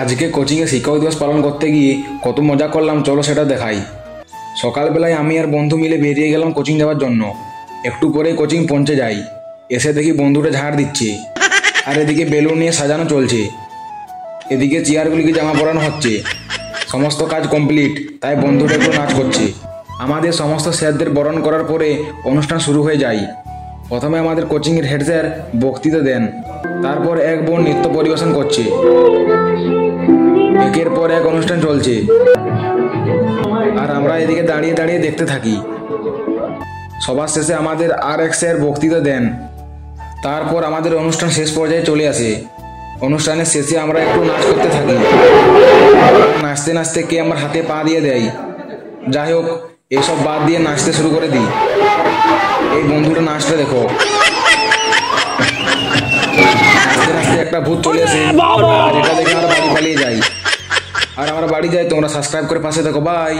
আজকে কোচিংয়ে শিক্ষক দিবস পালন করতে গিয়ে কত মজা করলাম, চলো সেটা দেখাই। সকালবেলায় আমি আর বন্ধু মিলে বেরিয়ে গেলাম কোচিং যাওয়ার জন্য। একটু পরেই কোচিং পৌঁছে যাই। এসে দেখি বন্ধুটা ঝাড় দিচ্ছে, আর এদিকে বেলুন নিয়ে সাজানো চলছে। এদিকে চেয়ারগুলিকে জামা পরানো হচ্ছে। সমস্ত কাজ কমপ্লিট, তাই বন্ধুটা একটু নাচ করছে। আমাদের সমস্ত স্যারদের বরণ করার পরে অনুষ্ঠান শুরু হয়ে যায়। প্রথমে আমাদের কোচিংয়ের হেড স্যার বক্তৃতা দেন, তারপর এক বোন নৃত্য পরিবেশন করছে। একের পর এক অনুষ্ঠান চলছে, আর আমরা এদিকে দাঁড়িয়ে দাঁড়িয়ে দেখতে থাকি। সবার শেষে আমাদের আর এক স্যার বক্তৃতা দেন। তারপর আমাদের অনুষ্ঠান শেষ পর্যায়ে চলে আসে। অনুষ্ঠানের শেষে আমরা একটু নাচ করতে থাকি। নাচতে নাচতে কে আমার হাতে পা দিয়ে দেয়। যাই হোক, এসব বাদ দিয়ে নাচতে শুরু করে দিই। এই বন্ধুটা নাচটা দেখো। নাচতে নাচতে একটা ভূত চলে আসে, আর এটা দেখে আমরা বাড়ি পালিয়ে যাই। আর আমরা বাড়ি যাই, তোমরা সাবস্ক্রাইব করে পাশে দেখো। বাই।